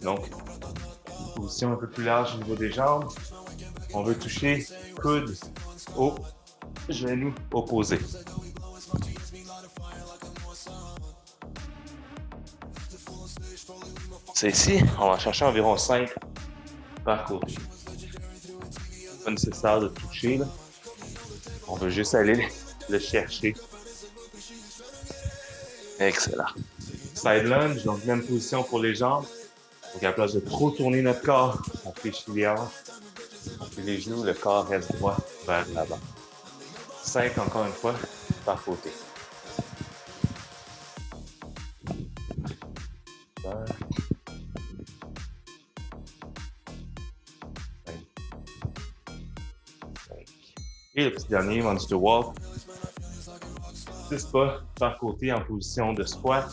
Donc, position un peu plus large au niveau des jambes. On veut toucher coude au genou opposé. C'est ici, on va chercher environ 5 par côté. Pas nécessaire de toucher, là. On veut juste aller le chercher. Excellent. Side lunge, donc même position pour les jambes. Donc à la place de trop tourner notre corps, on fléchit les hanches, on fait les genoux, le corps reste droit vers l'avant. 5 encore une fois par côté. 5. Et le petit dernier, Monster Walk. 6 pas par côté en position de squat.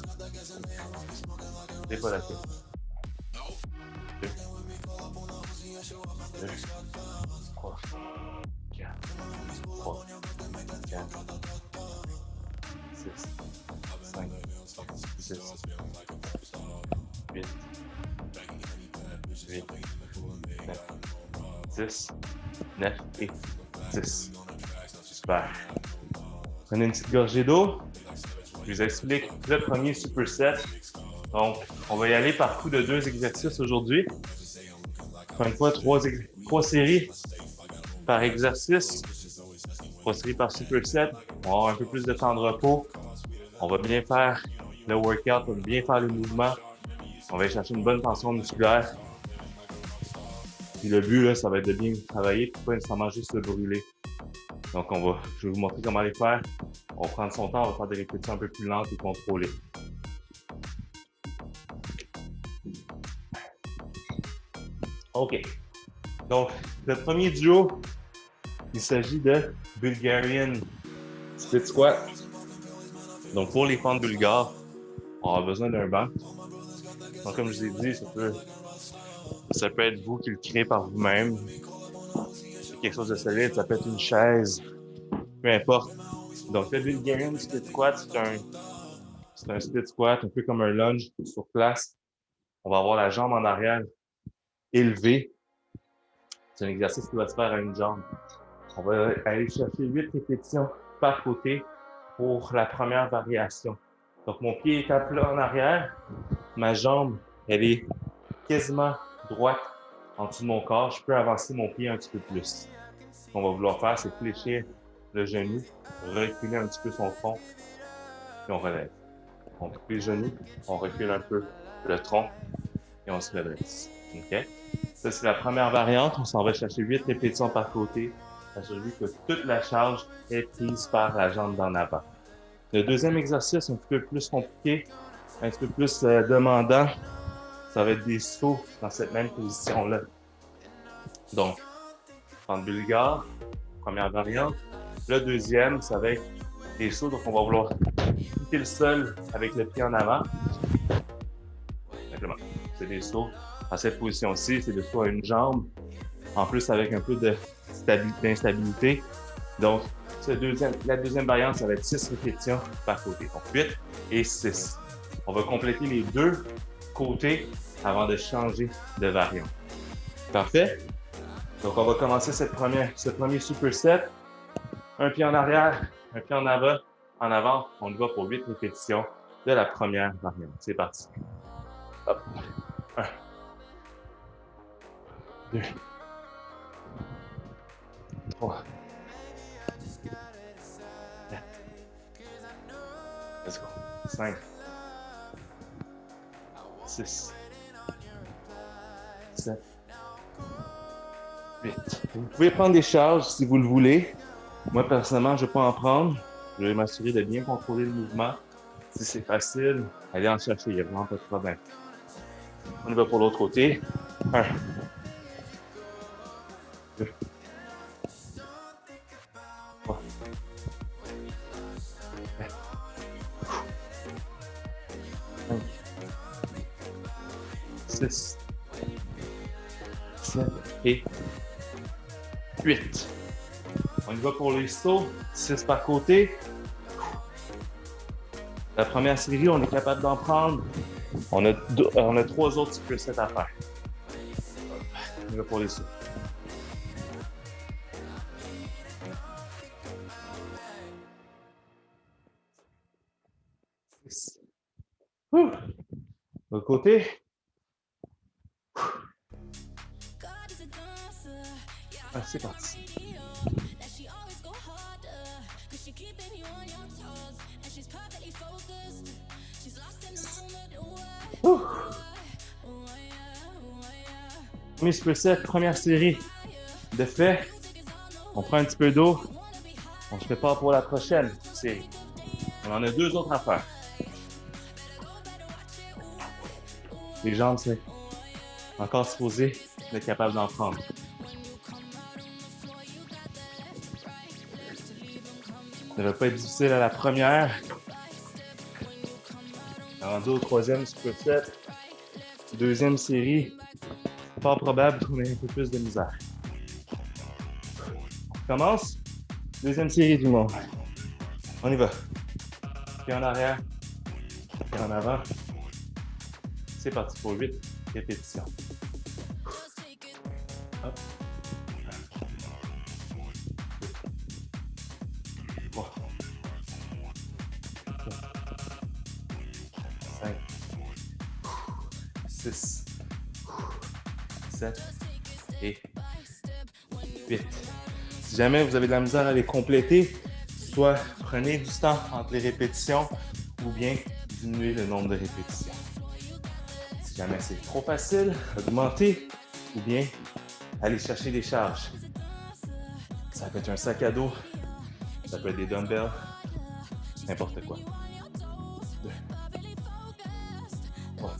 C'est pas la tête. 2, 3, 4, 3, 4, 6, 5, 6, 8, 8, 9, 10, 9 et 10. Super. Prenez une petite gorgée d'eau. Je vous explique le premier superset. Donc, on va y aller par coup de 2 exercices aujourd'hui. Encore une fois, 3 séries par exercice. 3 séries par superset. On va avoir un peu plus de temps de repos. On va bien faire le workout, on va bien faire le mouvement. On va aller chercher une bonne tension musculaire. Puis le but, là, ça va être de bien travailler, puis pas nécessairement juste se brûler. Donc, je vais vous montrer comment les faire. On va prendre son temps, on va faire des répétitions un peu plus lentes et contrôlées. OK. Donc, le premier duo, il s'agit de Bulgarian Split Squat. Donc, pour les fentes bulgares, on a besoin d'un banc. Donc, comme je vous ai dit, ça peut être vous qui le créez par vous-même. C'est quelque chose de solide, ça peut être une chaise, peu importe. Donc, le Bulgarian Split Squat, c'est un split squat, un peu comme un lunge sur place. On va avoir la jambe en arrière élevée. C'est un exercice qui va se faire à une jambe. On va aller chercher 8 répétitions par côté pour la première variation. Donc, mon pied est à plat en arrière. Ma jambe, elle est quasiment droite en dessous de mon corps. Je peux avancer mon pied un petit peu plus. Ce qu'on va vouloir faire, c'est fléchir le genou, reculer un petit peu son front, et on relève. On coupe les genoux, on recule un peu le tronc, et on se redresse. OK? Ça, c'est la première variante. On s'en va chercher 8 répétitions par côté. Assurez-vous que toute la charge est prise par la jambe d'en avant. Le deuxième exercice, un petit peu plus compliqué, un petit peu plus demandant, ça va être des sauts dans cette même position-là. Donc, fente bulgare, première variante. Le deuxième, ça va être des sauts. Donc, on va vouloir quitter le sol avec le pied en avant. Simplement, c'est des sauts dans cette position-ci. C'est des sauts à une jambe, en plus avec un peu d'instabilité. Donc, la deuxième variante, ça va être 6 répétitions par côté. Donc, 8 et 6. On va compléter les deux côtés avant de changer de variante. Parfait? Donc, on va commencer ce premier superset. Un pied en arrière, un pied en avant. On y va pour 8 répétitions de la première variante. C'est parti. Hop. 1, 2, 3, 4, let's go. 5, 6, 7, 8. Vous pouvez prendre des charges si vous le voulez. Moi, personnellement, je ne vais pas en prendre. Je vais m'assurer de bien contrôler le mouvement. Si c'est facile, allez en chercher, il n'y a vraiment pas de problème. On y va pour l'autre côté. 1, 2, 3, 4, 5, 6, 7 et 8. On y va pour les sauts, 6 par côté. La première série, on est capable d'en prendre On a 3 autres supersets à faire. On va pour les sauts. L'autre côté. Ah, c'est parti. Premier superset, première série de fait. On prend un petit peu d'eau. On se prépare pour la prochaine série. On en a 2 autres à faire. Les jambes, c'est encore supposé d'être capable d'en prendre. Ça ne va pas être difficile à la première. Rendu au 3e superset. 2e série. Fort probable qu'on ait un peu plus de misère. On commence. 2e série du monde. On y va. Pied en arrière. Pied en avant. C'est parti pour 8 répétitions. Hop. 3. 5. 6. 7. Et 8. Si jamais vous avez de la misère à les compléter, soit prenez du temps entre les répétitions ou bien diminuez le nombre de répétitions. Si jamais c'est trop facile, augmentez ou bien allez chercher des charges. Ça peut être un sac à dos, ça peut être des dumbbells, n'importe quoi. 2, 3,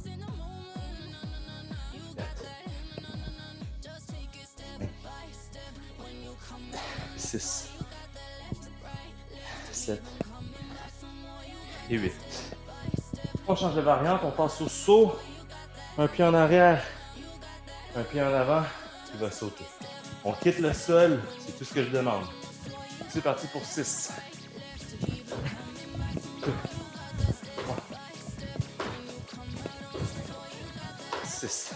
4, 6, 7 et 8. On change de variante, on passe au saut. Un pied en arrière, un pied en avant, tu vas sauter. On quitte le sol, c'est tout ce que je demande. C'est parti pour 6. 2, 3, 6.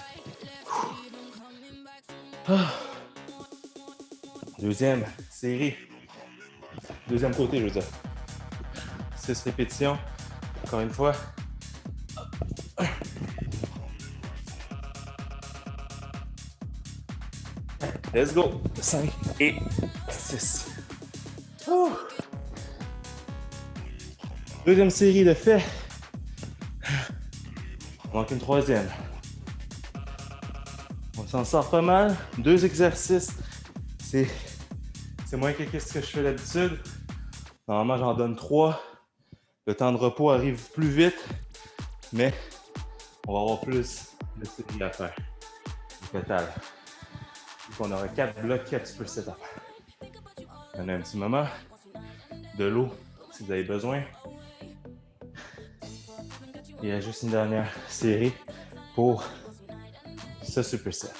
Deuxième série. Deuxième côté, je veux dire. 6 répétitions. Encore une fois. Let's go. 5 et 6. Deuxième série de fait. On manque une troisième. On s'en sort pas mal. 2 exercices. C'est moins que ce que je fais d'habitude. Normalement, j'en donne 3. Le temps de repos arrive plus vite, mais on va avoir plus de séries à faire au total. Donc, on aura 4 blocs, 4 supersets à faire. Prenez un petit moment. De l'eau, si vous avez besoin. Il y a juste une dernière série pour ce superset.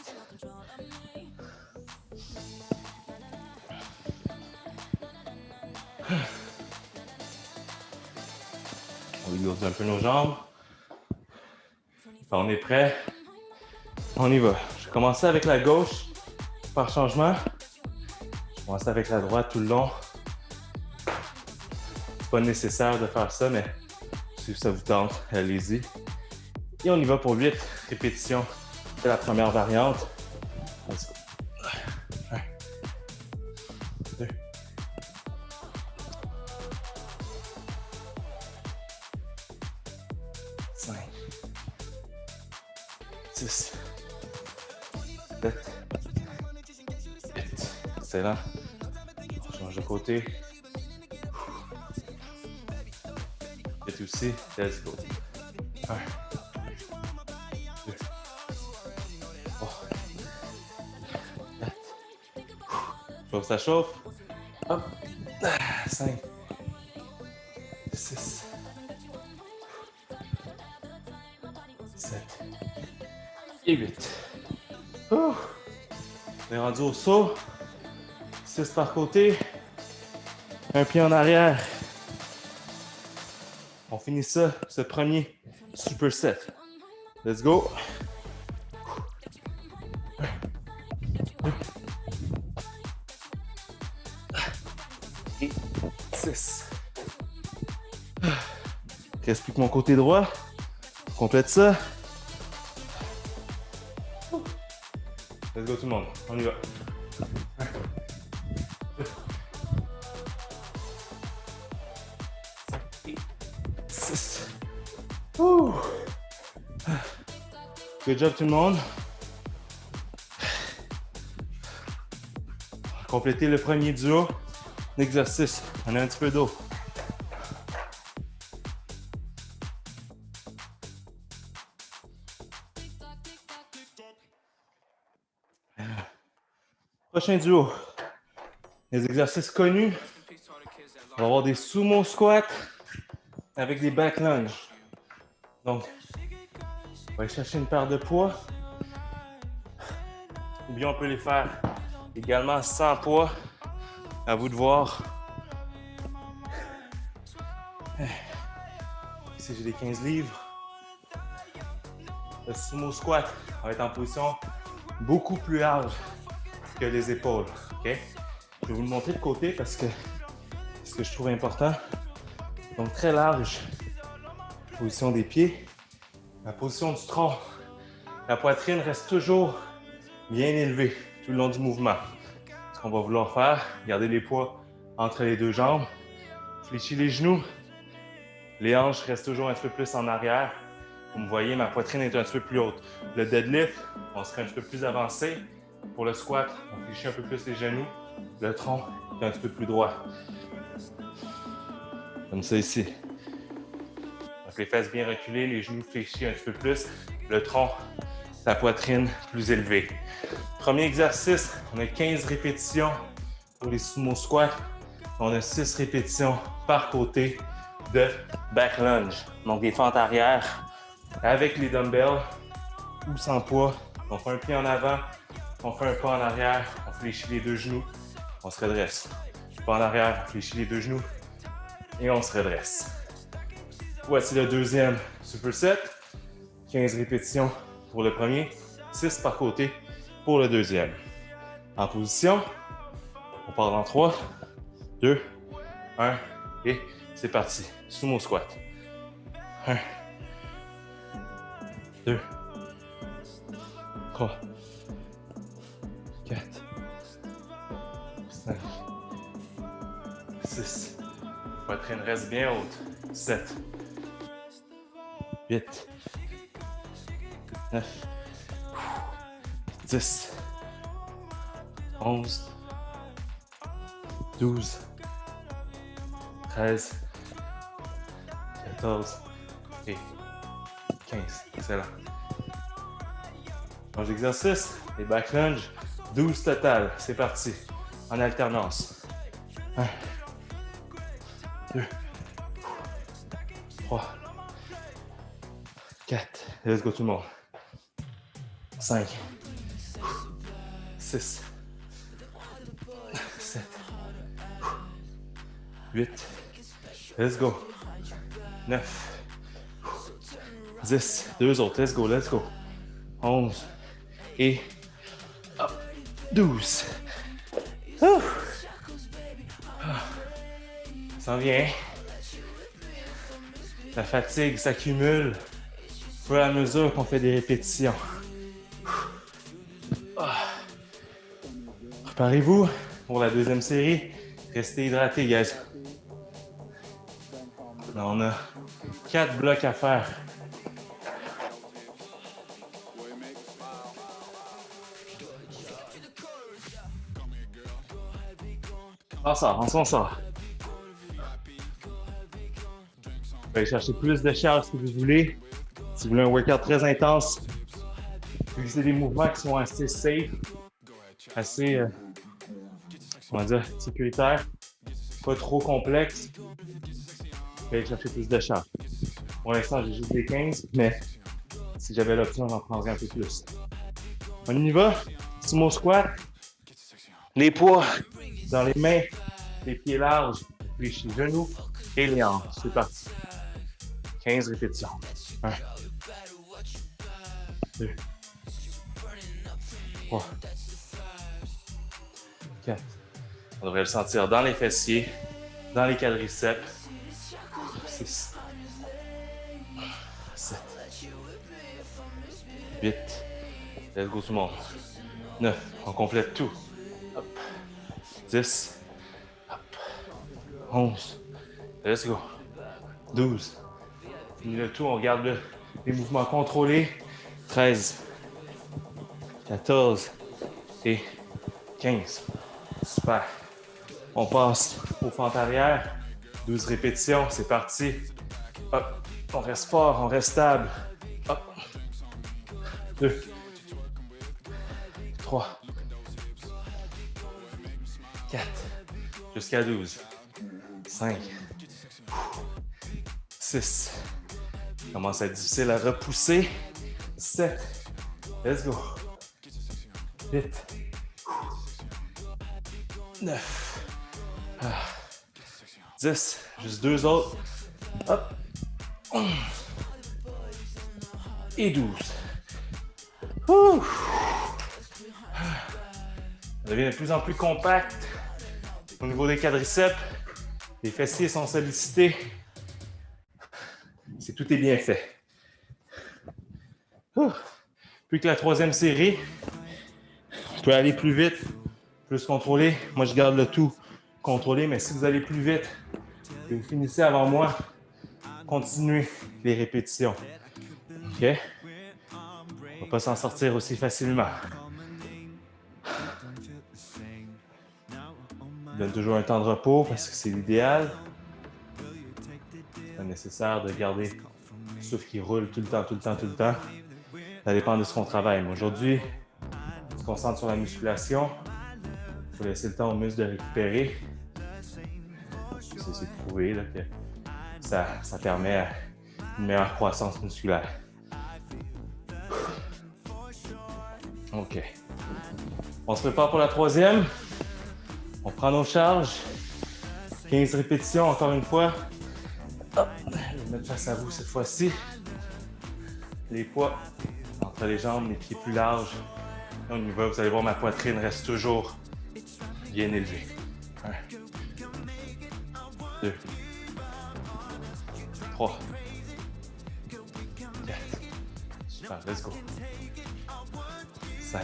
On va lourdir un peu nos jambes. On est prêt. On y va. Je vais commencer avec la gauche par changement. Je vais commencer avec la droite tout le long. C'est pas nécessaire de faire ça, mais si ça vous tente, allez-y. Et on y va pour 8 répétitions de la première variante. Let's go. 1, 2, 5, 6, 7, 8. Excellent. On change de côté. 8 aussi. Let's go. 1, 2, 3, 4. Chauffe, ça chauffe. Hop. 5, 6, 7 et 8. On est rendu au saut. 6 par côté. Un pied en arrière. On finit ça, ce premier superset. Let's go. 6. Reste plus que mon côté droit. Complète ça. Let's go tout le monde. On y va. 6. Good job tout le monde. Complétez le premier duo d'exercice. On a un petit peu d'eau. Prochain duo. Les exercices connus. On va avoir des sumo squats avec des back lunges. Donc, on va aller chercher une paire de poids. Ou bien on peut les faire également sans poids. À vous de voir. Ici, j'ai des 15 livres. Le sumo squat va être en position beaucoup plus large que les épaules. Okay? Je vais vous le montrer de côté parce que c'est ce que je trouve important. Donc, très large. Position des pieds. La position du tronc. La poitrine reste toujours bien élevée tout le long du mouvement. Ce qu'on va vouloir faire, garder les poids entre les deux jambes. Fléchis les genoux. Les hanches restent toujours un petit peu plus en arrière. Vous me voyez, ma poitrine est un petit peu plus haute. Le deadlift, on serait un petit peu plus avancé. Pour le squat, on fléchit un peu plus les genoux. Le tronc est un petit peu plus droit. Comme ça ici. Donc les fesses bien reculées, les genoux fléchis un petit peu plus. Le tronc, la poitrine plus élevée. Premier exercice, on a 15 répétitions pour les sumo squats. On a 6 répétitions par côté de back lunge. Donc des fentes arrière avec les dumbbells ou sans poids. On fait un pied en avant, on fait un pas en arrière, on fléchit les deux genoux, on se redresse. Pas en arrière, on fléchit les deux genoux et on se redresse. Voici le deuxième superset. 15 répétitions pour le premier, 6 par côté pour le deuxième. En position, on part dans 3, 2, 1 et c'est parti. Sumo squat. 1, 2, 3, 4, 5, 6. Poitrine reste bien haute. 7, 8, 9, 10, 11, 12, 13, 14 et 15. Excellent. Change d'exercice, les back lunges, 12 total. C'est parti. En alternance. 1, 2, 3, 4. Let's go tout le monde. 5, 6, 7, 8. Let's go. 9, 10. Deux autres. Let's go, let's go. 11 et 12. Ça vient. La fatigue s'accumule au fur et à mesure qu'on fait des répétitions. Préparez-vous pour la deuxième série. Restez hydratés, guys. Là, on a 4 blocs à faire. On sort, on s'en sort. Vous allez chercher plus de charge si vous voulez. Si vous voulez un workout très intense, vu que c'est des mouvements qui sont assez safe, assez, comment dire, sécuritaires, pas trop complexes, vous allez chercher plus de charge. Pour l'instant, j'ai juste des 15, mais si j'avais l'option, j'en prendrais un peu plus. On y va. Sumo squat. Les poids dans les mains, les pieds larges, les genoux et les hanches. C'est parti. 15 répétitions. 1, 2, 3, 4. On devrait le sentir dans les fessiers, dans les quadriceps. 6, 7, 8. Let's go tout le monde. 9. On complète tout. Hop. 10. Hop. 11. Let's go. 12. Fini le tout, on regarde les mouvements contrôlés. 13. 14. Et 15. Super. On passe aux fentes arrière. 12 répétitions, c'est parti. Hop. On reste fort, on reste stable. Hop. 2. 3. 4. Jusqu'à 12. 5. 6. Commence à être difficile à repousser. 7. Let's go. 8. 9. 10. Juste 2 autres. Hop. Et 12. Ouh. Ça devient de plus en plus compact. Au niveau des quadriceps, les fessiers sont sollicités. Tout est bien fait. Plus que la troisième série. Vous pouvez aller plus vite, plus contrôlé. Moi, je garde le tout contrôlé, mais si vous allez plus vite et vous finissez avant moi, continuez les répétitions. OK? On ne va pas s'en sortir aussi facilement. Je donne toujours un temps de repos parce que c'est l'idéal. C'est nécessaire de garder le souffle qui roule tout le temps, tout le temps, tout le temps. Ça dépend de ce qu'on travaille. Mais aujourd'hui, on se concentre sur la musculation. Il faut laisser le temps aux muscles de récupérer. C'est prouvé là, que ça permet une meilleure croissance musculaire. OK. On se prépare pour la troisième. On prend nos charges. 15 répétitions, encore une fois. Hop. Je vais me mettre face à vous cette fois-ci. Les poids entre les jambes, les pieds plus larges. On y va, vous allez voir, ma poitrine reste toujours bien élevée. 1, 2, 3, 4. Super, let's go. 5,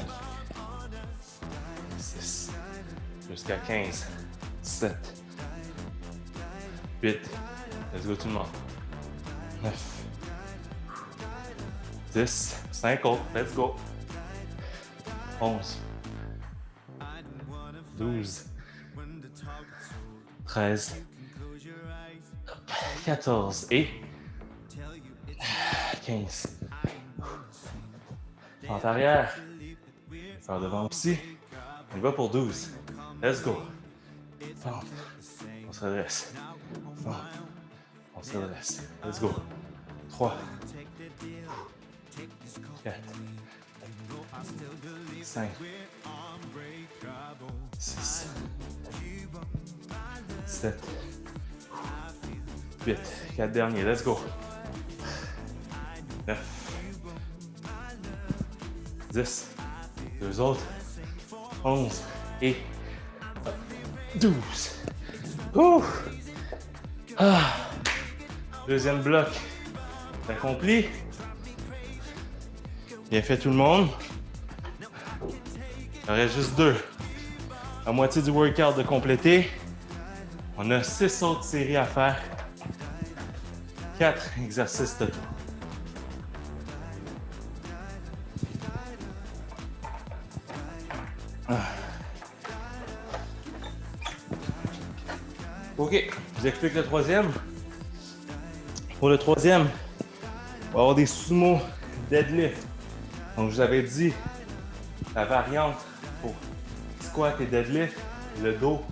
6, jusqu'à 15, 7, 8. Let's go tout le monde. 9, 10, 5 autres, let's go. 11, 12, 13, 14 et 15. En arrière. Faire devant aussi. On y va pour 12. Let's go. Fente. On se redresse. Fente. On se redresse. Let's go. 3, 4, 5, 6, 7, 8. 4 derniers. Let's go. 9, 10, 2 autres, 11 et 12. Ouh! Ah! Deuxième bloc accompli. Bien fait tout le monde. Il en reste juste 2. La moitié du workout de compléter. On a 6 autres séries à faire. 4 exercices total. OK, je vous explique le troisième. Pour le troisième, on va avoir des sumo deadlift. Donc, je vous avais dit, la variante pour squat et deadlift, le dos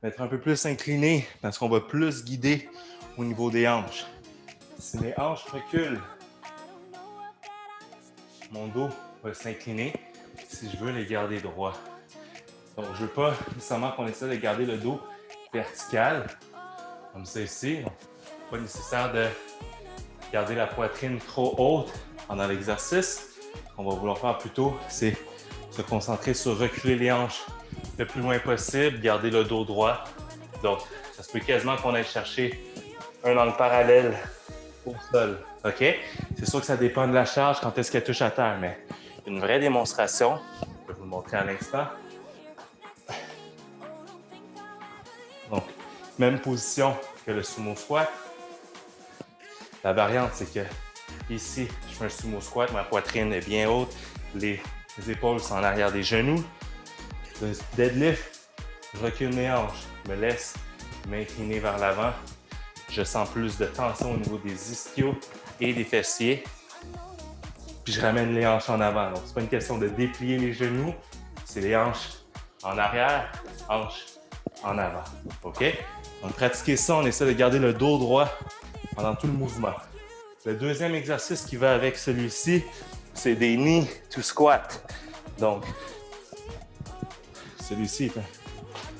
va être un peu plus incliné parce qu'on va plus guider au niveau des hanches. Si mes hanches reculent, mon dos va s'incliner si je veux les garder droits. Donc, je ne veux pas nécessairement qu'on essaie de garder le dos vertical, comme ça ici. Donc, pas nécessaire de garder la poitrine trop haute pendant l'exercice. on va vouloir faire plutôt, c'est se concentrer sur reculer les hanches le plus loin possible, garder le dos droit. Donc, ça se peut quasiment qu'on aille chercher un angle parallèle au sol. OK? C'est sûr que ça dépend de la charge, quand est-ce qu'elle touche à terre, mais une vraie démonstration, je vais vous le montrer à l'instant. Donc, même position que le sumo squat. La variante, c'est que ici, je fais un sumo squat, ma poitrine est bien haute, les épaules sont en arrière des genoux. Le deadlift, je recule mes hanches, je me laisse m'incliner vers l'avant. Je sens plus de tension au niveau des ischios et des fessiers. Puis je ramène les hanches en avant. Donc, c'est pas une question de déplier les genoux, c'est les hanches en arrière, hanches en avant. OK? Donc, pratiquer ça, on essaie de garder le dos droit pendant tout le mouvement. Le deuxième exercice qui va avec celui-ci, c'est des knee to squat. Donc, celui-ci est quand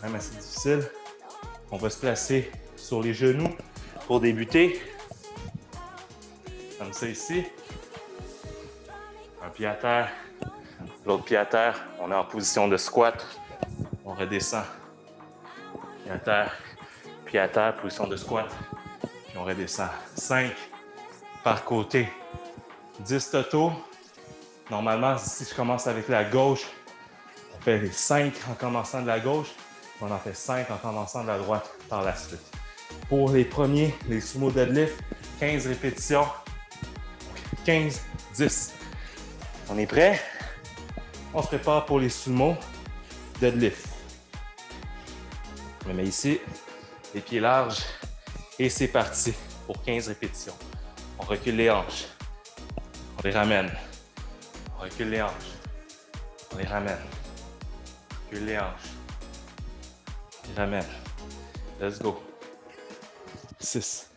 même assez difficile. On va se placer sur les genoux pour débuter. Comme ça ici. Un pied à terre, l'autre pied à terre. On est en position de squat. On redescend. Pied à terre, position de squat. Puis on redescend. 5 par côté. 10 toto. Normalement, si je commence avec la gauche, on fait les 5 en commençant de la gauche. On en fait 5 en commençant de la droite par la suite. Pour les premiers, les sumo deadlift, 15 répétitions. 15, 10. On est prêt? On se prépare pour les sumo deadlift. Je me mets ici, les pieds larges, et c'est parti pour 15 répétitions. On recule les hanches. On les ramène. On recule les hanches. On les ramène. On recule les hanches. On les ramène. Let's go. 6,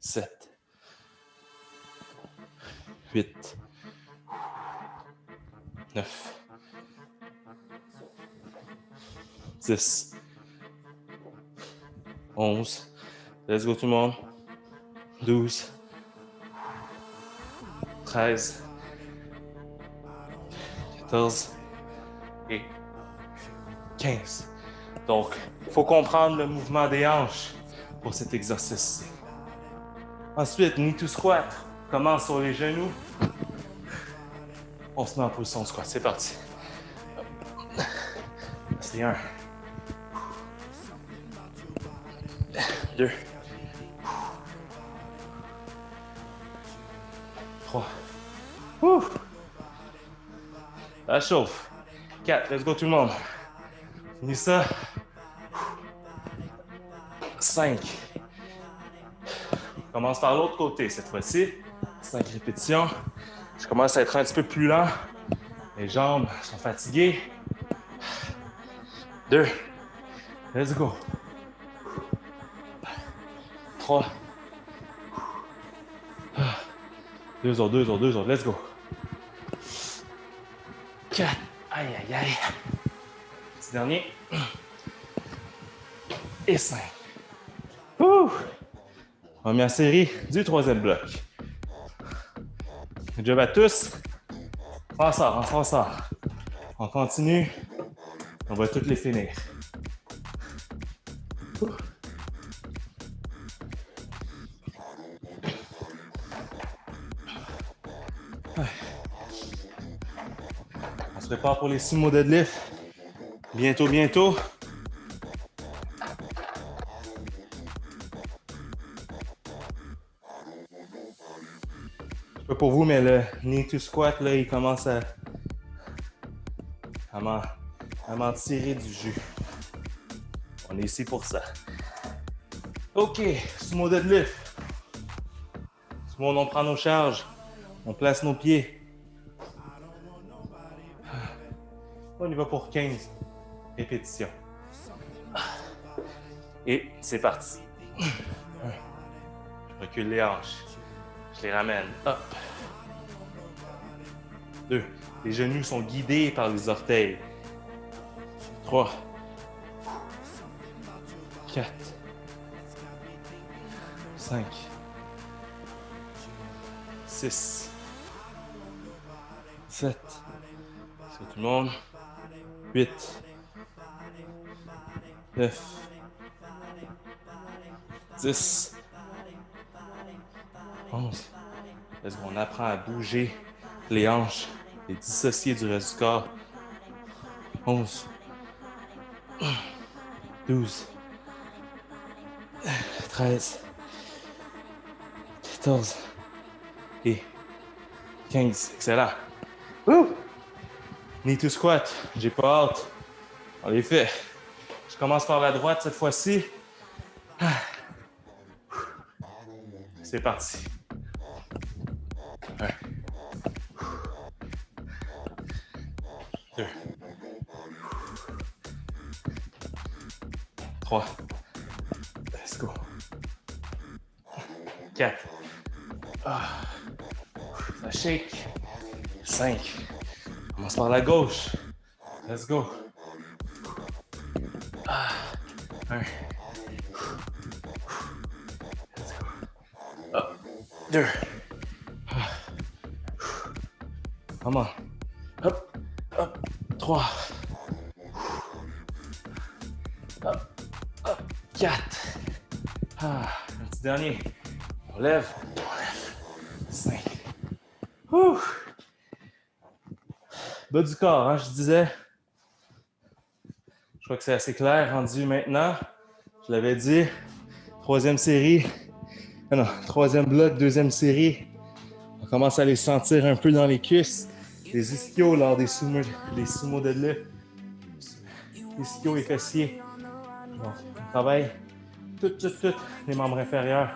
7, 8, 9, 10, 11, let's go tout le monde, 12, 13, 14 et 15. Donc, il faut comprendre le mouvement des hanches pour cet exercice-ci. Ensuite, knee to squat. Commence sur les genoux. On se met en position de squat. C'est parti. C'est 1. 2. 3. Ça chauffe. 4. Let's go tout le monde. Finis ça. 5. On commence par l'autre côté cette fois-ci. 5 répétitions. Je commence à être un petit peu plus lent. Les jambes sont fatiguées. 2. Let's go. 3. 2 autres. Let's go. 4. Aïe, aïe, aïe. Petit dernier. Et 5. On met en série du troisième bloc. Good job à tous. On sort. On continue. On va toutes les finir. On se prépare pour les sumo deadlift. Bientôt. Pas pour vous, mais le knee to squat, là, il commence à m'en tirer du jus. On est ici pour ça. OK, sumo deadlift. Sumo, on prend nos charges. On place nos pieds. On y va pour 15 répétitions. Et c'est parti. Je recule les hanches. Je les ramène. Hop. 2. Les genoux sont guidés par les orteils. 3. 4. 5. 6. 7. C'est tout le monde. 8. 9. 10. 11. On apprend à bouger les hanches, les dissocier du reste du corps. 11. 12. 13. 14. Et 15. Excellent. Woo! Knee to squat. J'ai pas hâte. On les fait. Je commence par la droite cette fois-ci. C'est parti. 1. 2. 3. Let's go. 4. Ça shake. 5. On commence par la gauche. Let's go. 1. 2. Come on. Hop, hop. 3. Hop, hop. 4. Un petit dernier. On lève. 5. Bas du corps, hein, je disais. Je crois que c'est assez clair rendu maintenant. Je l'avais dit. 3e série. Ah non, 3e bloc, 2e série. On commence à les sentir un peu dans les cuisses. Les ischios lors des sumo deadlift. Ischios et fessiers. Donc, on travaille toutes les membres inférieurs.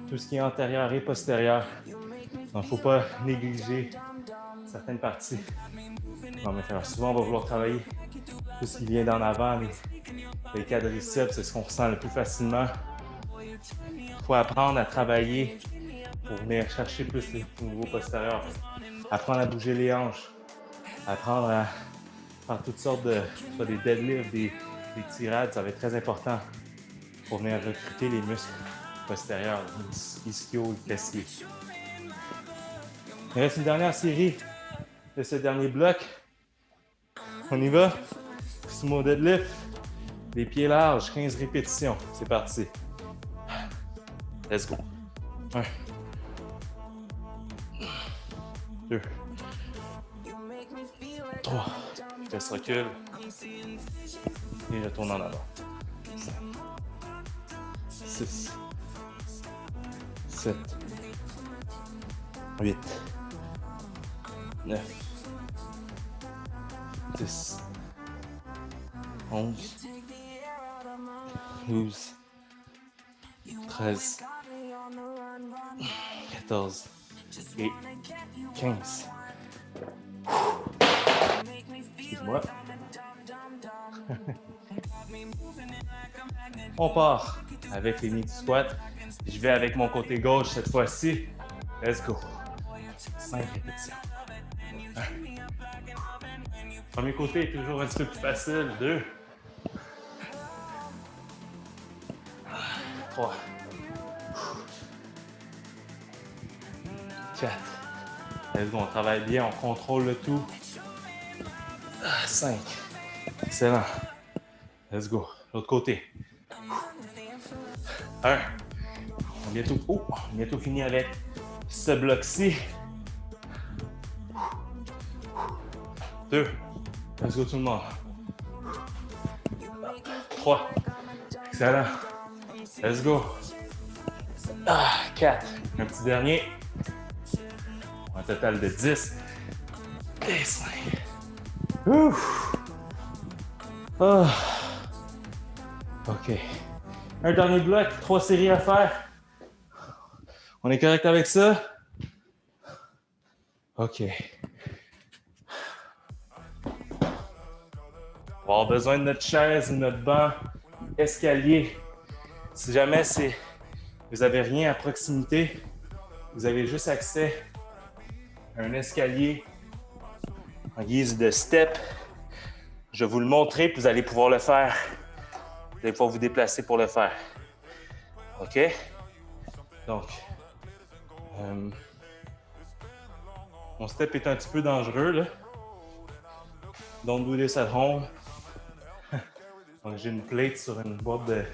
Tout ce qui est antérieur et postérieur. Donc, il ne faut pas négliger certaines parties. Non, mais souvent, on va vouloir travailler tout ce qui vient d'en avant, les quadriceps, c'est ce qu'on ressent le plus facilement. Il faut apprendre à travailler pour venir chercher plus les niveaux postérieurs. Apprendre à bouger les hanches. Apprendre à faire toutes sortes de, soit des deadlifts, des tirades, ça va être très important pour venir recruter les muscles postérieurs, les ischios, les fessiers. Il reste une dernière série de ce dernier bloc. On y va. Sumo deadlift. Les pieds larges, 15 répétitions. C'est parti. Let's go. 1. 2. 3. Fesse recule. Et retourne en avant. 5. 6. 7. 8. 9. 10. 11. 12. 13. 14. Et 15. Excuse-moi. On part avec les knee squat. Je vais avec mon côté gauche cette fois-ci. Let's go. 5 répétitions. 1. Premier côté est toujours un petit peu plus facile. 2. 3. 4. Let's go, on travaille bien, on contrôle le tout. 5. Excellent. Let's go. L'autre côté. 1. On est bientôt fini avec ce bloc-ci. 2. Let's go tout le monde. 3. Excellent. Let's go. 4. Un petit dernier. Un total de 10. Et 5. Ouf. Oh. OK. Un dernier bloc, 3 séries à faire. On est correct avec ça? OK. On va avoir besoin de notre chaise, notre banc, escalier. Si jamais vous n'avez rien à proximité, vous avez juste accès à un escalier en guise de step. Je vais vous le montrer, puis vous allez pouvoir le faire. Vous allez pouvoir vous déplacer pour le faire. OK? Donc, Mon step est un petit peu dangereux, là. Don't do this at home. Donc, j'ai une plate sur une boîte de...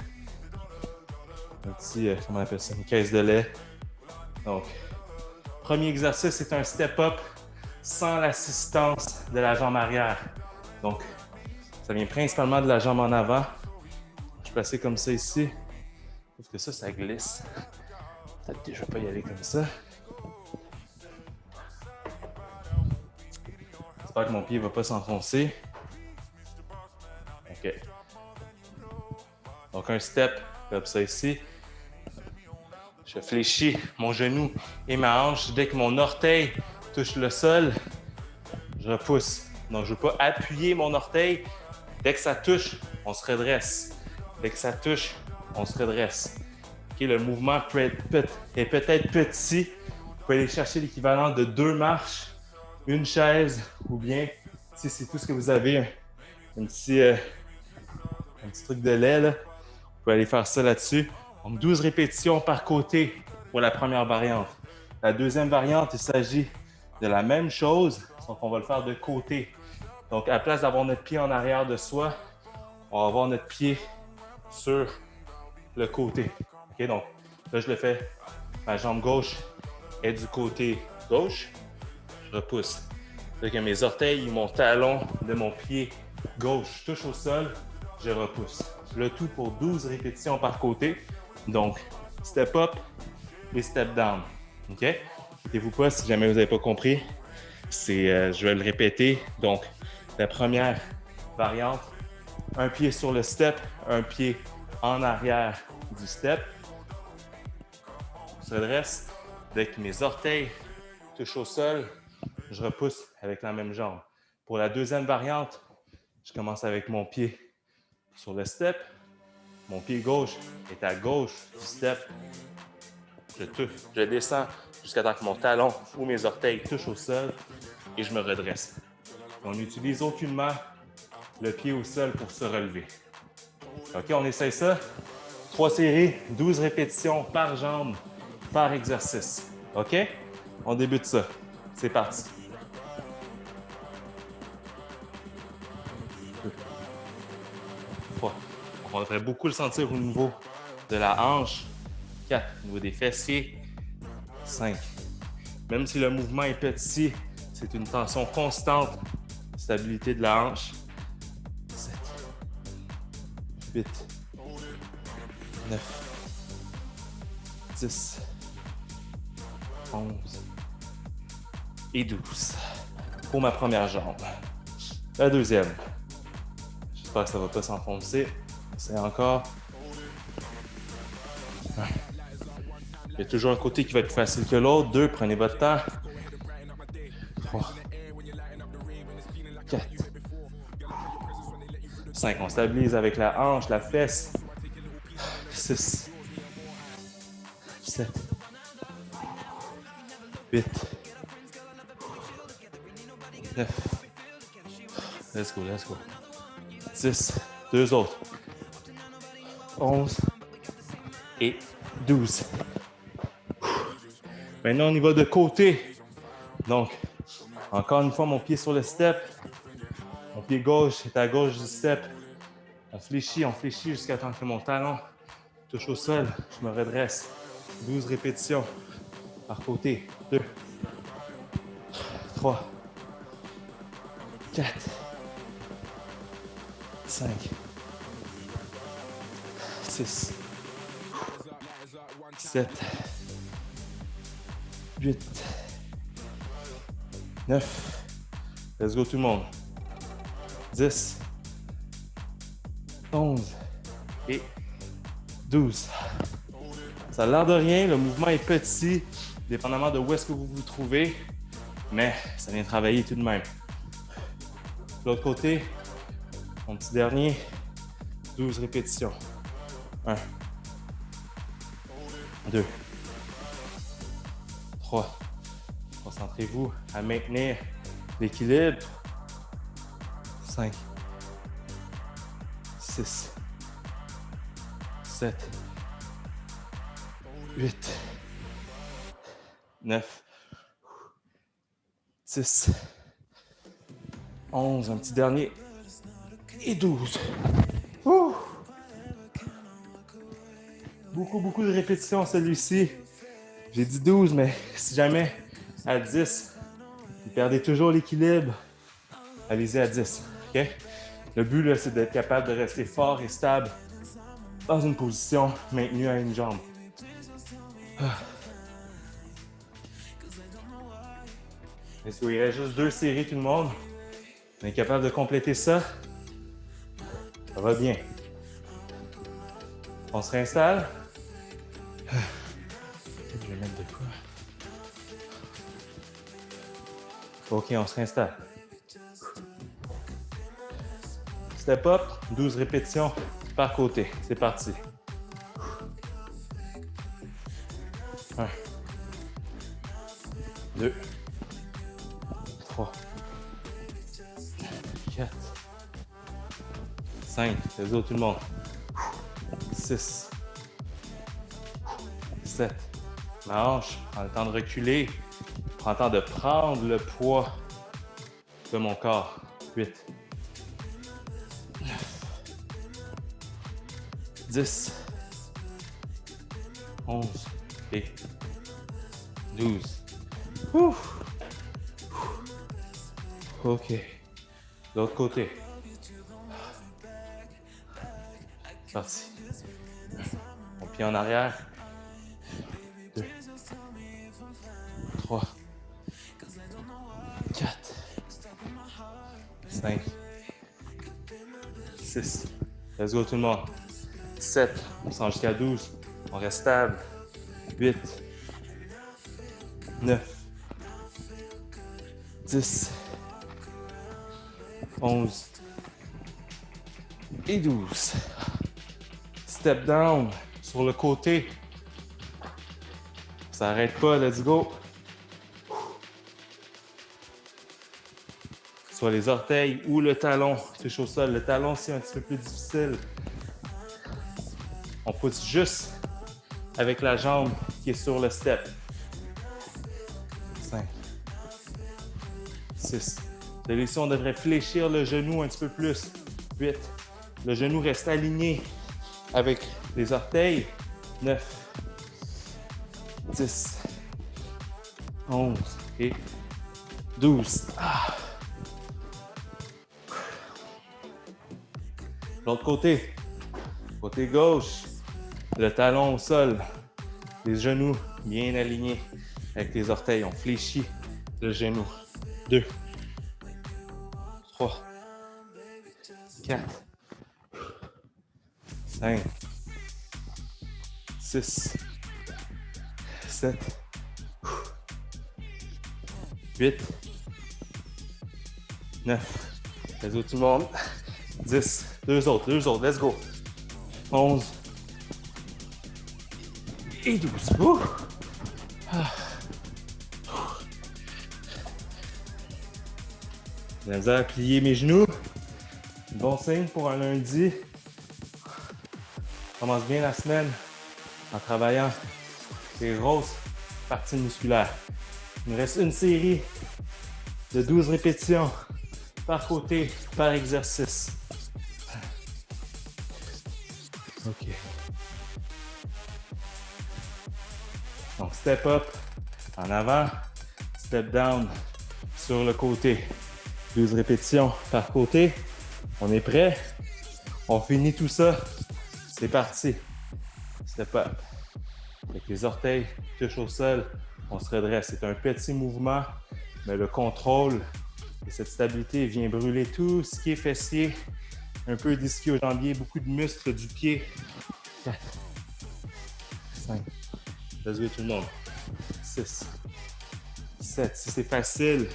Un petit, comment on appelle ça? Une caisse de lait. Donc, premier exercice, c'est un step-up sans l'assistance de la jambe arrière. Donc, ça vient principalement de la jambe en avant. Je vais passer comme ça ici. Sauf que ça glisse. Peut-être que je ne vais pas y aller comme ça. J'espère que mon pied ne va pas s'enfoncer. OK. Donc, un step comme ça ici. Je fléchis mon genou et ma hanche. Dès que mon orteil touche le sol, je repousse. Donc, je ne veux pas appuyer mon orteil. Dès que ça touche, on se redresse. Dès que ça touche, on se redresse. Okay, le mouvement est peut-être petit. Vous pouvez aller chercher l'équivalent de 2 marches, une chaise, ou bien, si c'est tout ce que vous avez, un petit truc de lait, là, vous pouvez aller faire ça là-dessus. Donc, 12 répétitions par côté pour la première variante. La deuxième variante, il s'agit de la même chose, sauf qu'on va le faire de côté. Donc, à la place d'avoir notre pied en arrière de soi, on va avoir notre pied sur le côté. Okay, donc, là, je le fais. Ma jambe gauche est du côté gauche. Je repousse. Là, que mes orteils et mon talon de mon pied gauche touchent au sol, je repousse. Le tout pour 12 répétitions par côté. Donc, step up et step down. OK? Inquiétez-vous pas si jamais vous n'avez pas compris. Je vais le répéter. Donc, la première variante, un pied sur le step, un pied en arrière du step. Je redresse. Dès que mes orteils touchent au sol, je repousse avec la même jambe. Pour la deuxième variante, je commence avec mon pied sur le step. Mon pied gauche est à gauche du step. Je descends jusqu'à temps que mon talon ou mes orteils touchent au sol et je me redresse. On n'utilise aucunement le pied au sol pour se relever. OK, on essaye ça. 3 séries, 12 répétitions par jambe, par exercice. OK? On débute ça. C'est parti. 2, 3. On devrait beaucoup le sentir au niveau de la hanche. 4. Au niveau des fessiers. 5. Même si le mouvement est petit, c'est une tension constante. Stabilité de la hanche. 7. 8. 9. 10. 11. Et 12. Pour ma première jambe. La deuxième. J'espère que ça ne va pas s'enfoncer. C'est encore. Il y a toujours un côté qui va être plus facile que l'autre. 2, prenez votre temps. 3. 4. 5. On stabilise avec la hanche, la fesse. 6. 7. 8. 9. Let's go, let's go. 10. 2 autres. 11. Et 12. Maintenant, on y va de côté. Donc, encore une fois, mon pied sur le step. Mon pied gauche est à gauche du step. On fléchit jusqu'à temps que mon talon touche au sol. Je me redresse. 12 répétitions par côté. 2, 3, 4, 5, 6, 7, 8, 9. Let's go tout le monde. 10, 11 et 12. Ça a l'air de rien, le mouvement est petit, dépendamment de où est-ce que vous vous trouvez, mais ça vient travailler tout de même. De l'autre côté, mon petit dernier, 12 répétitions. 1, 2, 3. Concentrez-vous à maintenir l'équilibre. 5, 6, 7, 8, 9, 10, 11, un petit dernier, et 12. Ouh. Beaucoup de répétitions celui-ci. J'ai dit 12, mais si jamais à 10, vous perdez toujours l'équilibre, allez-y à 10. Okay? Le but, là, c'est d'être capable de rester fort et stable dans une position maintenue à une jambe. Et so, il reste juste 2 séries, tout le monde. On est capable de compléter ça. Ça va bien. On se réinstalle. Je vais mettre de quoi. OK, on se réinstalle. Step up, 12 répétitions par côté. C'est parti. 1, 2, 3, 4, 5, les autres, tout le monde. 6, 7, ma hanche, prends le temps de reculer, prends le temps de prendre le poids de mon corps. 8, 10, 11 et 12. Ouf. OK. L'autre côté. Parti. Mon pied en arrière. 2, 3, 4, 5, 6. Let's go tout le monde. 7. On sent jusqu'à 12. On reste stable. 8, 9, 10, 11 et 12. Step down sur le côté. Ça n'arrête pas, let's go. Soit les orteils ou le talon touche au sol. Le talon, c'est un petit peu plus difficile. On pousse juste avec la jambe qui est sur le step. 5, 6. Celui-ci, on devrait fléchir le genou un petit peu plus. 8. Le genou reste aligné avec les orteils. 9, 10, 11 et 12. L'autre côté. Côté gauche. Le talon au sol. Les genoux bien alignés avec les orteils. On fléchit le genou. 2, 3, 4, 5, 6, 7, 8, 9. Les autres, tout le monde. 10. Deux autres, let's go. 11 et 12. Ouh. J'ai besoin de plier mes genoux. Bon signe pour un lundi. On commence bien la semaine en travaillant les grosses parties musculaires. Il nous reste une série de 12 répétitions par côté, par exercice. OK. Donc, step up en avant, step down sur le côté. 12 répétitions par côté. On est prêt? On finit tout ça. C'est parti. Step up. Avec les orteils touchent au sol, on se redresse. C'est un petit mouvement, mais le contrôle et cette stabilité vient brûler tout ce qui est fessier, un peu d'ischio-jambier, beaucoup de muscles du pied. 4, 5, let's go tout le monde. 6, 7, si c'est facile,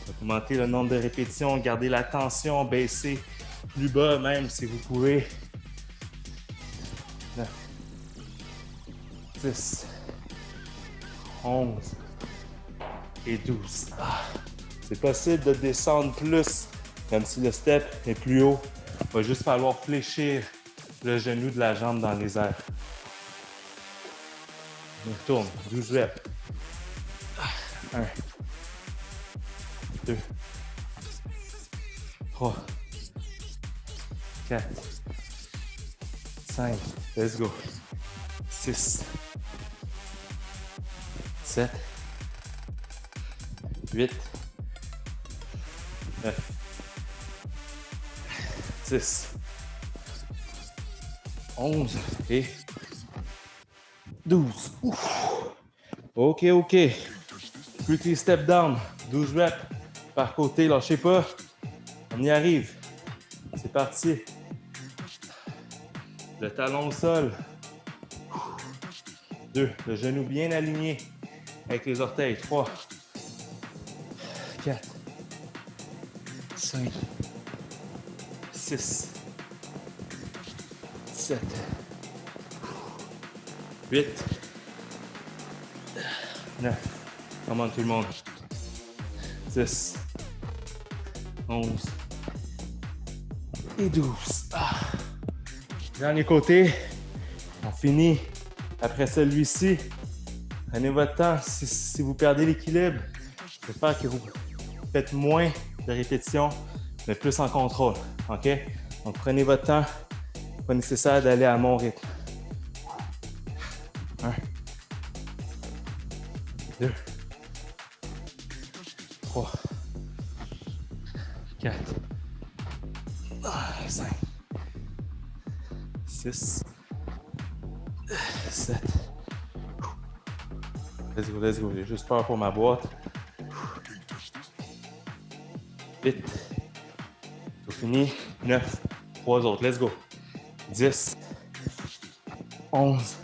augmentez le nombre de répétitions, gardez la tension, baissez plus bas même si vous pouvez. 9, 10, 11 et 12. C'est possible de descendre plus, même si le step est plus haut. Il va juste falloir fléchir le genou de la jambe dans les airs. On retourne, 12 reps. 1, 2, 3, 4, 5, let's go. 6, 7, 8, 9, 10, 11 et 12. Ouf. OK, OK. Quickly step down. 12 reps par côté. Lâchez pas. On y arrive. C'est parti. Le talon au sol. 2. Le genou bien aligné avec les orteils. 3, 4, 5, 6, 7, 8, 9. Come on tout le monde. 10, 11 et 12. Dernier côté. On finit après celui-ci. Prenez votre temps. Si vous perdez l'équilibre, j'espère que vous faites moins de répétitions, mais plus en contrôle. OK? Donc, prenez votre temps. Pas nécessaire d'aller à mon rythme. 1, 2, 3, 4, 5, 6, 7. Let's go, let's go. J'ai juste peur pour ma boîte. 8. Tout fini. 9. 3 autres. Let's go. 10. 11.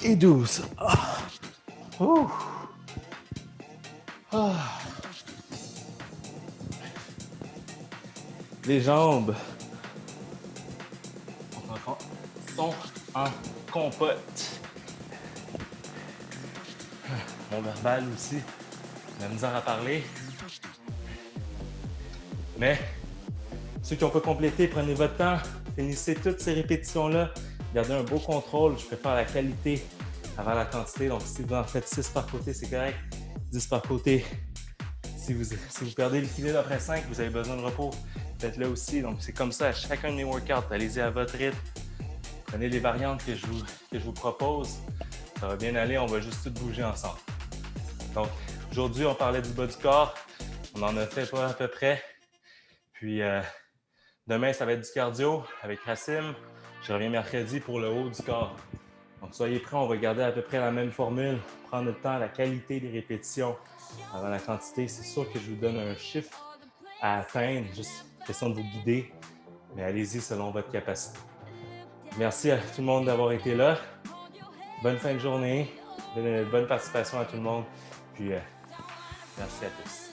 Et 12. Ah. Oh. Ah. Les jambes sont en compote. Mon verbal aussi, la misère à parler. Mais ceux qui n'ont pas complété, prenez votre temps, finissez toutes ces répétitions-là, gardez un beau contrôle. Je préfère la qualité avant la quantité. Donc, si vous en faites 6 par côté, c'est correct. 10 par côté. Si vous perdez l'équilibre après 5, vous avez besoin de repos, faites-le aussi. Donc, c'est comme ça à chacun de mes workouts. Allez-y à votre rythme. Prenez les variantes que je vous propose. Ça va bien aller, on va juste tout bouger ensemble. Donc, aujourd'hui, on parlait du bas du corps. On en a fait pas à peu près. Puis, demain, ça va être du cardio avec Racim. Je reviens mercredi pour le haut du corps. Donc, soyez prêts, on va garder à peu près la même formule. Prendre le temps, la qualité des répétitions avant la quantité. C'est sûr que je vous donne un chiffre à atteindre, juste question de vous guider. Mais allez-y selon votre capacité. Merci à tout le monde d'avoir été là. Bonne fin de journée. Bonne participation à tout le monde. Puis, merci à tous.